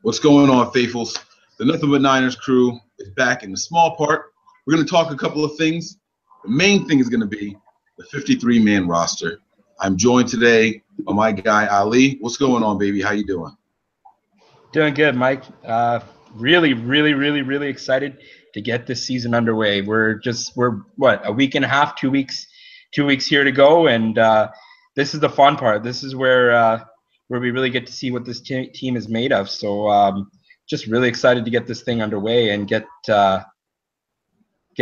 What's going on, faithfuls? The Nothing But Niners crew is back in the small part. We're going to talk a couple of things. The main thing is going to be the 53-man roster. I'm joined today by my guy, Ali. What's going on, baby? How you doing? Doing good, Mike. Really excited to get this season underway. We're what, a week and a half, 2 weeks here to go, and this is the fun part. This is where we really get to see what this team is made of. So just really excited to get this thing underway and get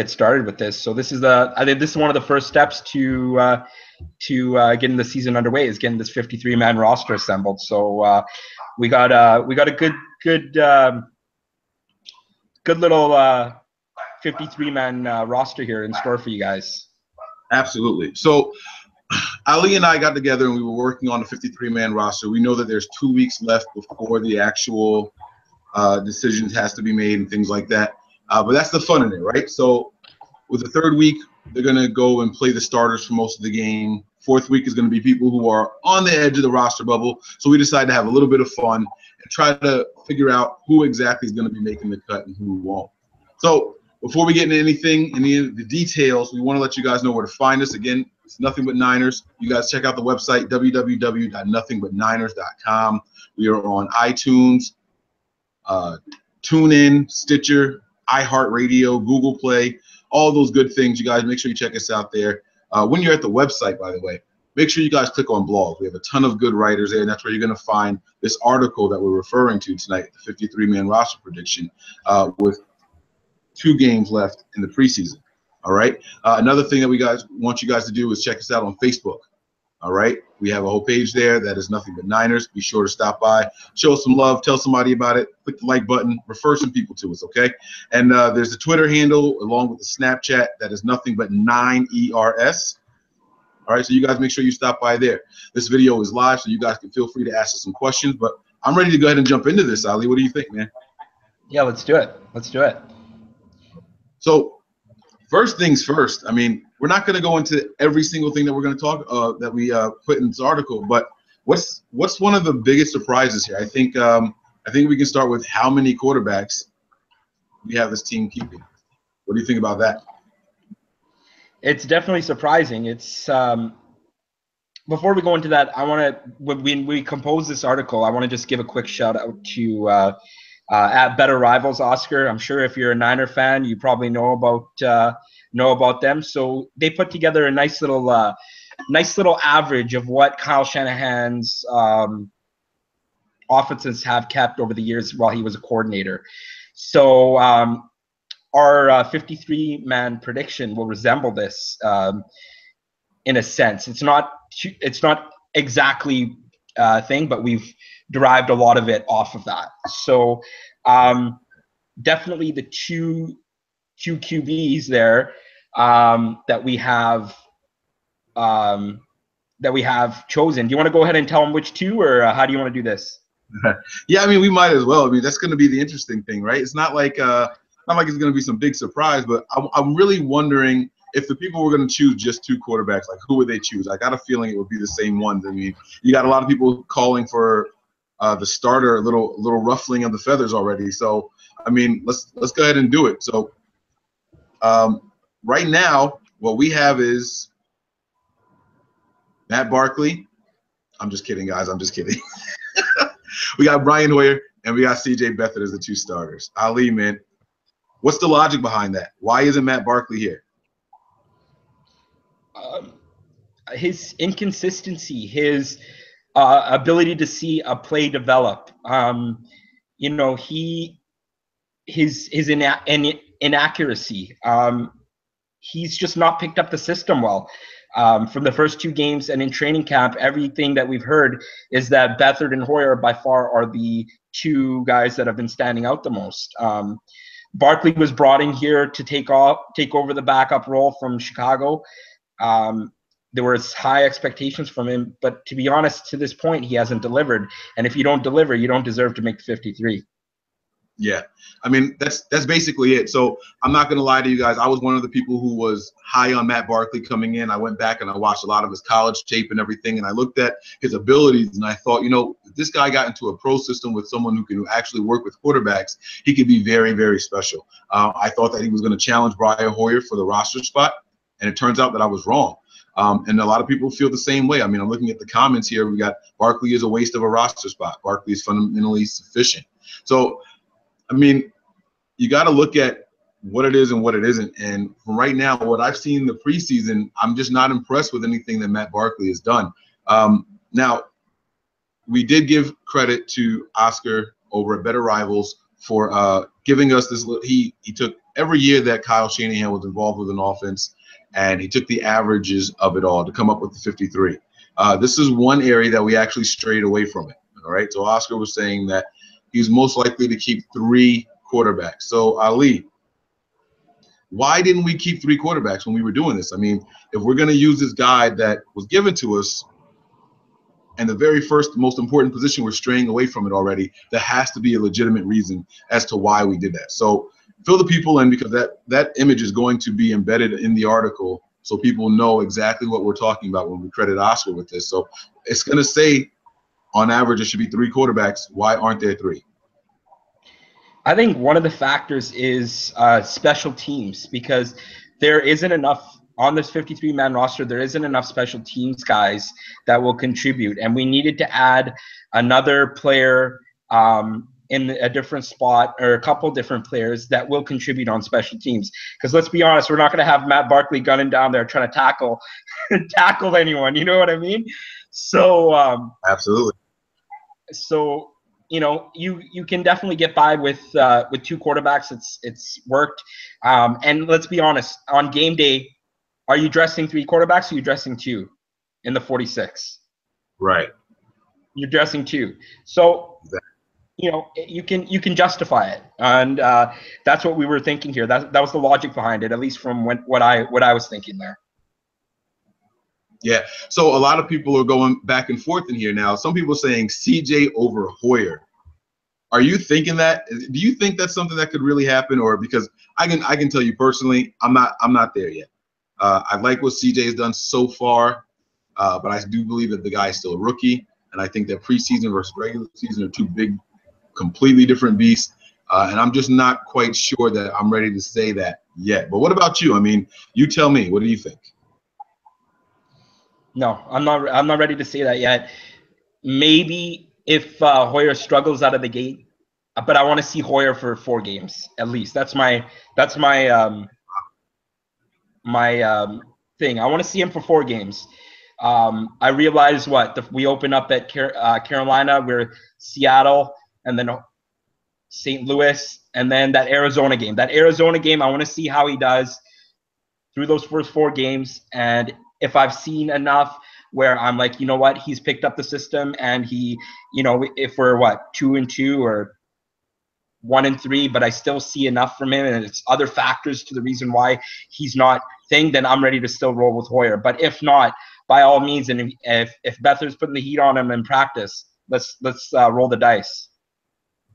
started with this. So this is I think this is one of the first steps to getting the season underway, is getting this 53-man roster assembled. So we got a good little 53-man roster here in store for you guys. Absolutely. So Ali and I got together and we were working on the 53-man roster. We know that there's 2 weeks left before the actual decisions has to be made and things like that. But that's the fun in it, right? So with the third week, they're going to go and play the starters for most of the game. Fourth week is going to be people who are on the edge of the roster bubble. So we decided to have a little bit of fun and try to figure out who exactly is going to be making the cut and who won't. So before we get into any of the details, we want to let you guys know where to find us. Again, it's Nothing But Niners. You guys check out the website, www.nothingbutniners.com. We are on iTunes, TuneIn, Stitcher, iHeartRadio, Google Play, all those good things. You guys make sure you check us out there. When you're at the website, by the way, make sure you guys click on blogs. We have a ton of good writers there, and that's where you're going to find this article that we're referring to tonight, the 53-man roster prediction, with 2 games left in the preseason. All right. Another thing that we want you guys to do is check us out on Facebook. All right. We have a whole page there that is Nothing But Niners. Be sure to stop by, show us some love, tell somebody about it, click the like button, refer some people to us. Okay. And there's the Twitter handle along with the Snapchat that is Nothing But 9ERS. All right. So you guys make sure you stop by there. This video is live, so you guys can feel free to ask us some questions. But I'm ready to go ahead and jump into this, Ali. What do you think, man? Yeah, let's do it. So first things first, I mean, we're not going to go into every single thing that we're going to talk that we put in this article, but what's one of the biggest surprises here? I think we can start with how many quarterbacks we have this team keeping. What do you think about that? It's definitely surprising. It's before we go into that, I want to, when we compose this article, I want to just give a quick shout out to at Better Rivals, Oscar. I'm sure if you're a Niner fan, you probably know about them. So they put together a nice little average of what Kyle Shanahan's offenses have kept over the years while he was a coordinator. So our 53-man prediction will resemble this in a sense. It's not exactly a thing, but we've derived a lot of it off of that. So definitely the two QBs there that we have chosen. Do you want to go ahead and tell them which 2, or how do you want to do this? Yeah, I mean, we might as well. I mean, that's going to be the interesting thing, right? It's not like it's going to be some big surprise, but I'm really wondering if the people were going to choose just 2 quarterbacks, like who would they choose? I got a feeling it would be the same ones. I mean, you got a lot of people calling for the starter, a little ruffling of the feathers already. So, I mean, let's go ahead and do it. So, right now, what we have is Matt Barkley. I'm just kidding, guys. I'm just kidding. We got Brian Hoyer and we got C.J. Beathard as the 2 starters. Ali, man, what's the logic behind that? Why isn't Matt Barkley here? His inconsistency, his ability to see a play develop. His inaccuracy. He's just not picked up the system well. From the first 2 games and in training camp, everything that we've heard is that Beathard and Hoyer by far are the 2 guys that have been standing out the most. Barkley was brought in here to take over the backup role from Chicago. There were high expectations from him, but to be honest, to this point, he hasn't delivered. And if you don't deliver, you don't deserve to make the 53. Yeah, I mean that's basically it. So I'm not gonna lie to you guys. I was one of the people who was high on Matt Barkley coming in. I went back and I watched a lot of his college tape and everything, and I looked at his abilities and I thought, if this guy got into a pro system with someone who can actually work with quarterbacks, he could be very, very special. I thought that he was going to challenge Brian Hoyer for the roster spot, and it turns out that I was wrong. And a lot of people feel the same way. I mean, I'm looking at the comments here. We got Barkley is a waste of a roster spot. Barkley is fundamentally sufficient. So I mean, you got to look at what it is and what it isn't. And from right now, what I've seen in the preseason, I'm just not impressed with anything that Matt Barkley has done. Now, we did give credit to Oscar over at Better Rivals for giving us this. He took every year that Kyle Shanahan was involved with an offense, and he took the averages of it all to come up with the 53. This is one area that we actually strayed away from it. All right. So Oscar was saying that he's most likely to keep 3 quarterbacks. So, Ali, why didn't we keep 3 quarterbacks when we were doing this? I mean, if we're going to use this guide that was given to us and the very first most important position, we're straying away from it already, there has to be a legitimate reason as to why we did that. So fill the people in, because that image is going to be embedded in the article so people know exactly what we're talking about when we credit Oscar with this. So it's going to say, on average, it should be 3 quarterbacks. Why aren't there 3? I think one of the factors is special teams, because there isn't enough on this 53-man roster. There isn't enough special teams guys that will contribute, and we needed to add another player in a different spot, or a couple different players that will contribute on special teams. Because let's be honest, we're not going to have Matt Barkley gunning down there trying to tackle anyone. You know what I mean? So Absolutely. So you can definitely get by with 2 quarterbacks. It's worked. And let's be honest, on game day, are you dressing 3 quarterbacks, or are you dressing 2 in the 46? Right. You're dressing 2. So you can justify it, and that's what we were thinking here. That was the logic behind it, at least from what I was thinking there. Yeah. So a lot of people are going back and forth in here now. Some people are saying CJ over Hoyer. Are you thinking that? Do you think that's something that could really happen? Or because I can tell you personally, I'm not there yet. I like what CJ has done so far, but I do believe that the guy is still a rookie, and I think that preseason versus regular season are 2 big, completely different beasts. And I'm just not quite sure that I'm ready to say that yet. But what about you? I mean, you tell me. What do you think? No, I'm not ready to say that yet. Maybe if Hoyer struggles out of the gate, but I want to see Hoyer for 4 games at least. That's my thing. I want to see him for 4 games. I realized we open up at Carolina, we're Seattle, and then St. Louis, and then that Arizona game. That Arizona game, I want to see how he does through those first 4 games, and if I've seen enough where I'm like, you know what, he's picked up the system, and he, if we're 2-2 or 1-3, but I still see enough from him, and it's other factors to the reason why he's not thing, then I'm ready to still roll with Hoyer. But if not, by all means, and if Beathard's putting the heat on him in practice, let's roll the dice.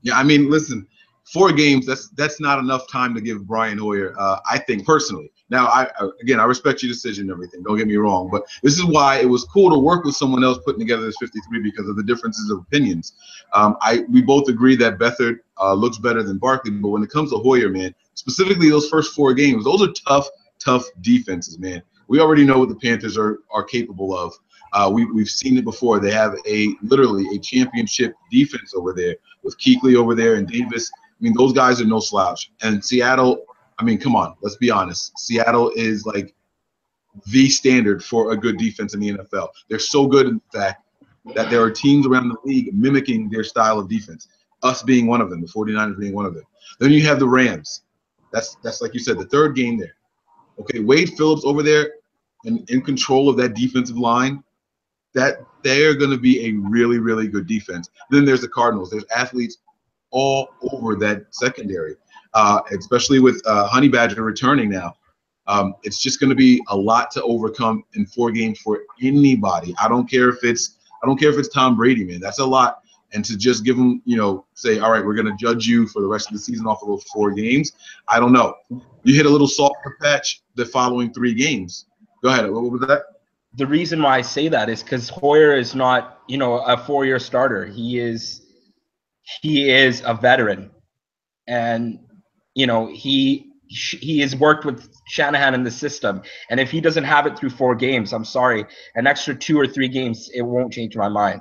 Yeah, I mean, listen, 4 games, that's not enough time to give Brian Hoyer, I think, personally. Now, I respect your decision and everything. Don't get me wrong. But this is why it was cool to work with someone else putting together this 53, because of the differences of opinions. We both agree that Beathard looks better than Barkley. But when it comes to Hoyer, man, specifically those first 4 games, those are tough defenses, man. We already know what the Panthers are capable of. We've seen it before. They have literally a championship defense over there with Kuechly over there and Davis. I mean, those guys are no slouch. And Seattle, I mean, come on, let's be honest. Seattle is like the standard for a good defense in the NFL. They're so good, in fact, that there are teams around the league mimicking their style of defense, us being one of them, the 49ers being one of them. Then you have the Rams. That's like you said, the 3rd game there. Okay, Wade Phillips over there and in control of that defensive line, that they're going to be a really, really good defense. Then there's the Cardinals. There's athletes all over that secondary, especially with Honey Badger returning now. It's just going to be a lot to overcome in 4 games for anybody. I don't care if it's Tom Brady, man. That's a lot And to just give them, say, all right, we're going to judge you for the rest of the season off of those 4 games, I don't know. You hit a little softer patch the following 3 games. Go ahead. What was that? The reason why I say that is because Hoyer is not, a 4-year starter. He is a veteran, and he has worked with Shanahan in the system. And if he doesn't have it through 4 games, I'm sorry, an extra 2 or 3 games, it won't change my mind.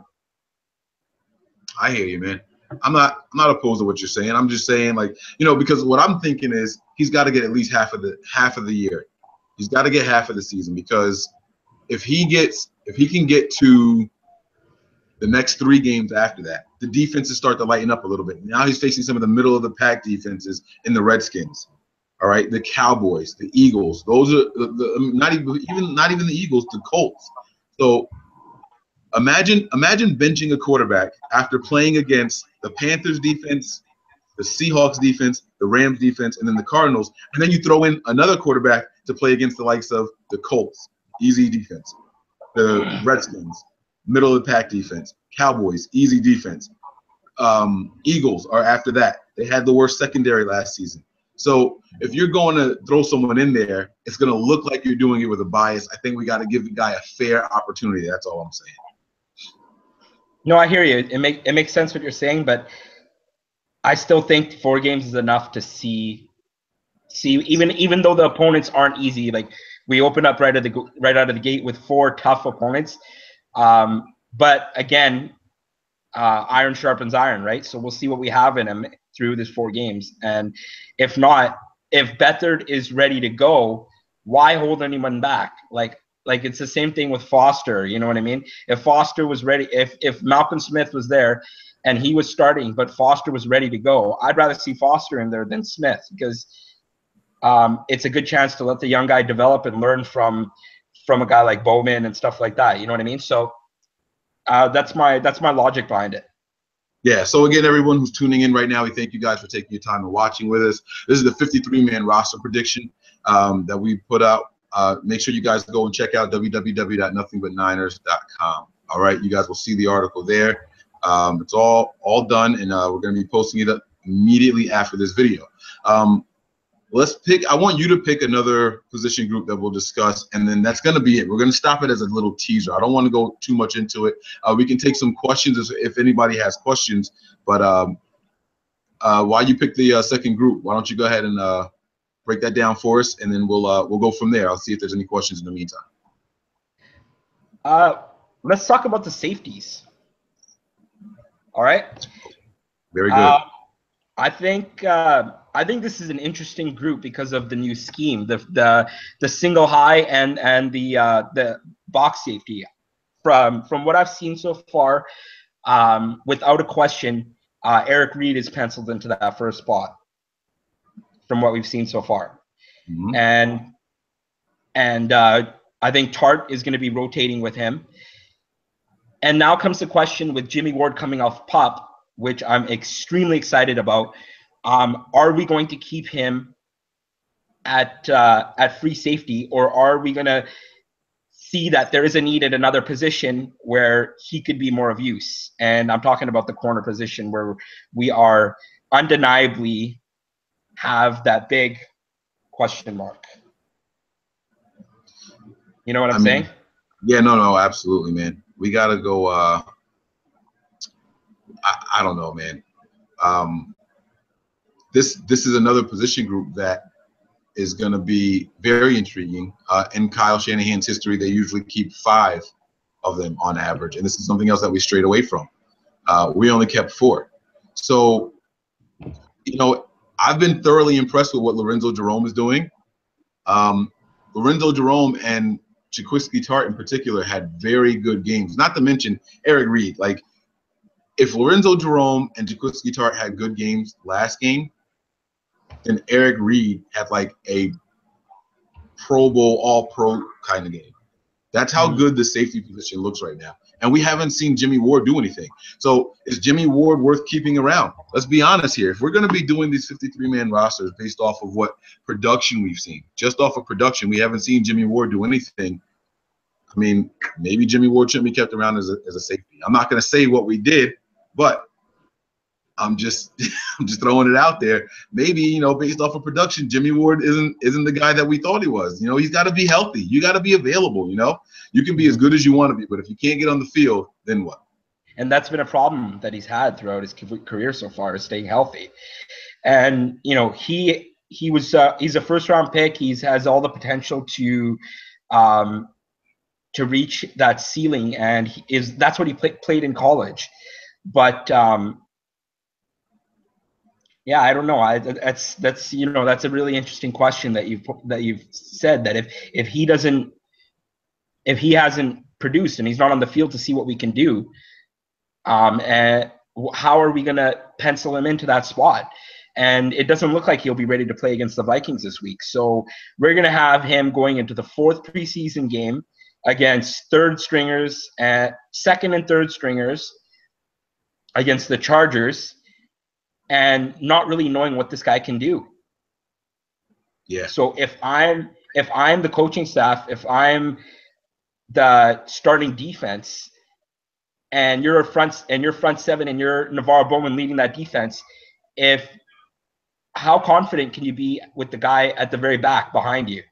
I hear you, man. I'm not opposed to what you're saying. I'm just saying, like, because what I'm thinking is he's got to get at least half of the year. He's got to get half of the season, because if he can get to the next 3 games after that, the defenses start to lighten up a little bit. Now he's facing some of the middle of the pack defenses in the Redskins. All right, the Cowboys, the Eagles. Those are not even the Eagles, the Colts. So imagine benching a quarterback after playing against the Panthers defense, the Seahawks defense, the Rams defense, and then the Cardinals, and then you throw in another quarterback to play against the likes of the Colts, easy defense, the Redskins, middle of the pack defense, Cowboys, easy defense. Eagles are after that. They had the worst secondary last season. So if you're going to throw someone in there, it's going to look like you're doing it with a bias. I think we got to give the guy a fair opportunity. That's all I'm saying. No, I hear you. It makes sense what you're saying, but I still think 4 games is enough to see even though the opponents aren't easy. Like, we open up right out of the gate with 4 tough opponents. But again, iron sharpens iron, right? So we'll see what we have in him through this 4 games. And if not, if Beathard is ready to go, why hold anyone back? Like it's the same thing with Foster. You know what I mean? If Foster was ready, if Malcolm Smith was there and he was starting, but Foster was ready to go, I'd rather see Foster in there than Smith, because it's a good chance to let the young guy develop and learn from a guy like Bowman and stuff like that. You know what I mean? So that's my logic behind it. Yeah. So again, everyone who's tuning in right now, we thank you guys for taking your time and watching with us. This is the 53-man roster prediction that we put out. Make sure you guys go and check out www.nothingbutniners.com. All right, you guys will see the article there. It's all done, and we're going to be posting it up immediately after this video. I want you to pick another position group that we'll discuss, and then that's going to be it. We're going to stop it as a little teaser. I don't want to go too much into it. We can take some questions if anybody has questions, but while you pick the second group, why don't you go ahead and break that down for us, and then we'll go from there. I'll see if there's any questions in the meantime. Let's talk about the safeties. All right. Very good. I think this is an interesting group because of the new scheme, the single high and the box safety. From what I've seen so far, without a question, Eric Reed is penciled into that first spot. From what we've seen so far, and I think Tart is going to be rotating with him. And now comes the question with Jimmy Ward coming off PUP, which I'm extremely excited about. Are we going to keep him at free safety, or are we going to see that there is a need at another position where he could be more of use? And I'm talking about the corner position, where we are undeniably have that big question mark. You know what I'm saying? Yeah, no, absolutely, man. We got to go. I don't know, man. This is another position group that is going to be very intriguing. In Kyle Shanahan's history, they usually keep 5 of them on average, and this is something else that we strayed away from. We only kept 4. So, I've been thoroughly impressed with what Lorenzo Jerome is doing. Lorenzo Jerome and Jaquiski Tartt in particular had very good games, not to mention Eric Reed. Like, if Lorenzo Jerome and Jaquiski Tartt had good games last game, then Eric Reed had like a Pro Bowl, all-pro kind of game. That's how good the safety position looks right now. And we haven't seen Jimmy Ward do anything. So is Jimmy Ward worth keeping around? Let's be honest here. If we're going to be doing these 53-man rosters based off of what production we've seen, just off of production, we haven't seen Jimmy Ward do anything. I mean, maybe Jimmy Ward shouldn't be kept around as a safety. I'm not going to say what we did, But I'm just I'm just throwing it out there. Maybe, you know, based off of production, Jimmy Ward isn't the guy that we thought he was. You know, he's got to be healthy. You got to be available. You know, you can be as good as you want to be, but if you can't get on the field, then what? And that's been a problem that he's had throughout his career so far, is staying healthy. And you know, he's a first round pick. He has all the potential to reach that ceiling, and that's what he played in college. But yeah, I don't know. That's you know, that's a really interesting question that you've said, that if he hasn't produced and he's not on the field to see what we can do, and how are we going to pencil him into that spot? And it doesn't look like he'll be ready to play against the Vikings this week. So we're going to have him going into the 4th preseason game against third stringers, second and third stringers against the Chargers, and not really knowing what this guy can do. Yeah. So if I'm the coaching staff, if I'm the starting defense, and you're front seven, and you're Navarro Bowman leading that defense, how confident can you be with the guy at the very back behind you?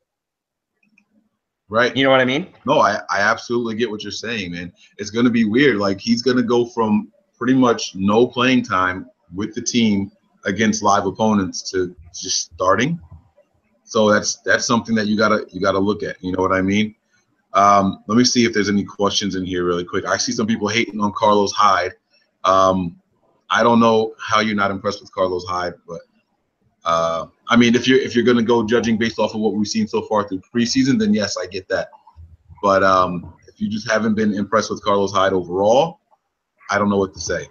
Right. You know what I mean? No, I absolutely get what you're saying, man. It's going to be weird. Like, he's going to go from pretty much no playing time with the team against live opponents to just starting. So that's something that you gotta look at. You know what I mean? Let me see if there's any questions in here really quick. I see some people hating on Carlos Hyde. I don't know how you're not impressed with Carlos Hyde, but I mean, if you're going to go judging based off of what we've seen so far through preseason, then yes, I get that. But if you just haven't been impressed with Carlos Hyde overall, I don't know what to say.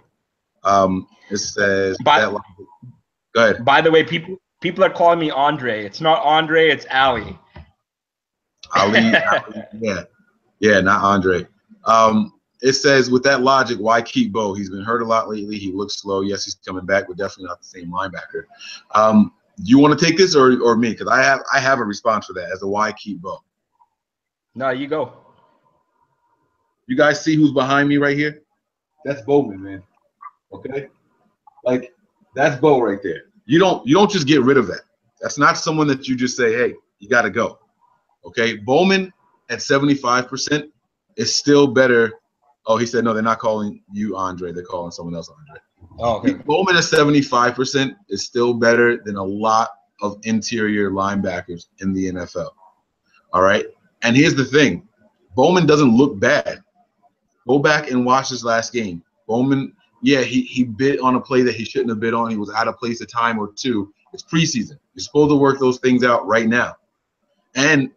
It says go ahead. By the way, people are calling me Andre. It's not Andre, it's Ali. Ali, yeah, not Andre. It says, with that logic, why keep Bo? He's been hurt a lot lately. He looks slow. Yes, he's coming back, but definitely not the same linebacker. Do you want to take this or me? Because I have a response for that as to why keep Bo. No, you go. You guys see who's behind me right here? That's Bowman, man. Okay, like, that's Bo right there. You don't just get rid of that. That's not someone that you just say, hey, you got to go. Okay, Bowman at 75% is still better. Oh, he said no, they're not calling you Andre. They're calling someone else Andre. Oh, okay. Bowman at 75% is still better than a lot of interior linebackers in the NFL. All right, and here's the thing: Bowman doesn't look bad. Go back and watch his last game. Bowman, yeah, he bit on a play that he shouldn't have bit on. He was out of place a time or two. It's preseason. You're supposed to work those things out right now. And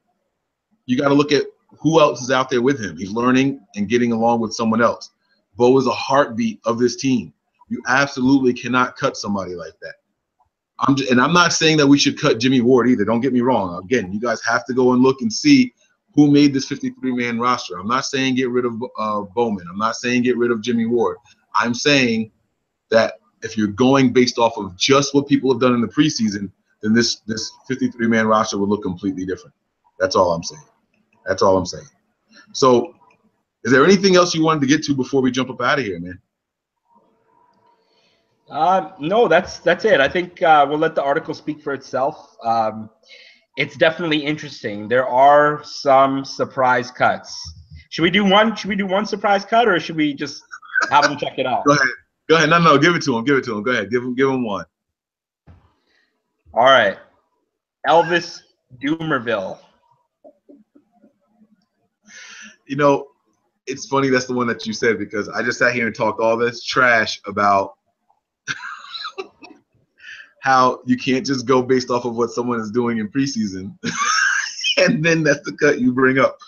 you got to look at who else is out there with him. He's learning and getting along with someone else. Bo is a heartbeat of this team. You absolutely cannot cut somebody like that. I'm not saying that we should cut Jimmy Ward either. Don't get me wrong. Again, you guys have to go and look and see who made this 53-man roster. I'm not saying get rid of Bowman. I'm not saying get rid of Jimmy Ward. I'm saying that if you're going based off of just what people have done in the preseason, then this 53-man roster will look completely different. That's all I'm saying. That's all I'm saying. So, is there anything else you wanted to get to before we jump up out of here, man? No, that's it. I think we'll let the article speak for itself. It's definitely interesting. There are some surprise cuts. Should we do one surprise cut, or should we just have them check it out? Go ahead. No, give it to him. Go ahead. Give him one. All right. Elvis Dumervil. You know, it's funny that's the one that you said, because I just sat here and talked all this trash about how you can't just go based off of what someone is doing in preseason. And then that's the cut you bring up.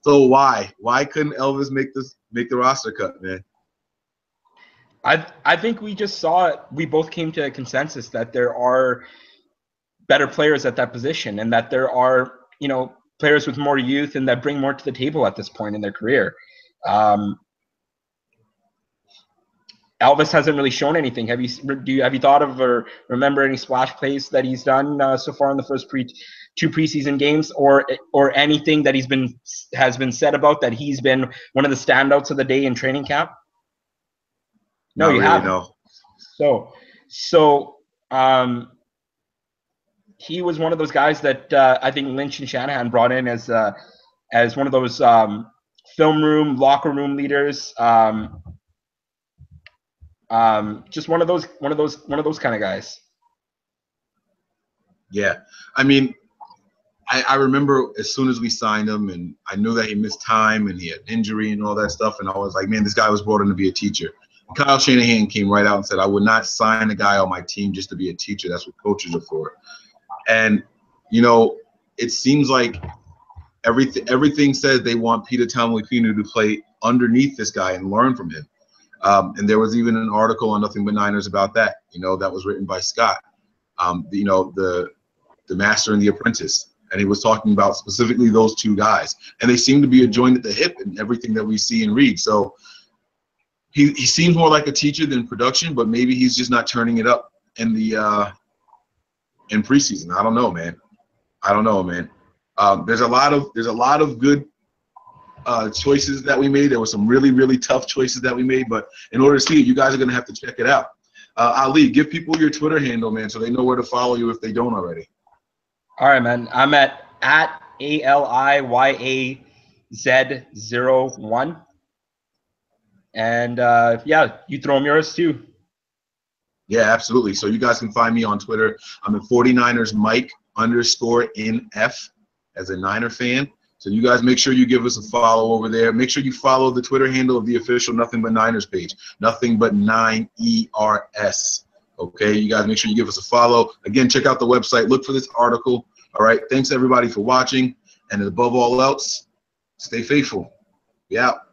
So why couldn't Elvis make the roster cut, man? I think we just saw it. We both came to a consensus that there are better players at that position, and that there are, players with more youth and that bring more to the table at this point in their career. Elvis hasn't really shown anything. Have you thought of or remember any splash plays that he's done so far in the first two preseason games, or anything that has been said about that he's been one of the standouts of the day in training camp? No, Not you really, haven't. no. So he was one of those guys that I think Lynch and Shanahan brought in as one of those film room, locker room leaders. Just one of those kind of guys. Yeah, I mean, I remember as soon as we signed him, and I knew that he missed time and he had injury and all that stuff, and I was like, man, this guy was brought in to be a teacher. And Kyle Shanahan came right out and said, I would not sign a guy on my team just to be a teacher. That's what coaches are for. And, you know, it seems like everything says they want Peter Tomlin-Pino to play underneath this guy and learn from him. And there was even an article on Nothing But Niners about that, you know, that was written by Scott, you know, the Master and the Apprentice. And he was talking about specifically those two guys. And they seem to be a joint at the hip in everything that we see and read. So he seems more like a teacher than production, but maybe he's just not turning it up in the in preseason. I don't know, man. There's a lot of good choices that we made. There were some really, really tough choices that we made. But in order to see it, you guys are going to have to check it out. Ali, give people your Twitter handle, man, so they know where to follow you if they don't already. All right, man. I'm at ALIYAZ01. And yeah, you throw them yours too. Yeah, absolutely. So you guys can find me on Twitter. I'm at 49ers Mike_NF as a Niner fan. So you guys make sure you give us a follow over there. Make sure you follow the Twitter handle of the official Nothing But Niners page. Nothing But 9ERS. Okay, you guys make sure you give us a follow. Again, check out the website. Look for this article. All right. Thanks everybody for watching. And above all else, stay faithful. Be out.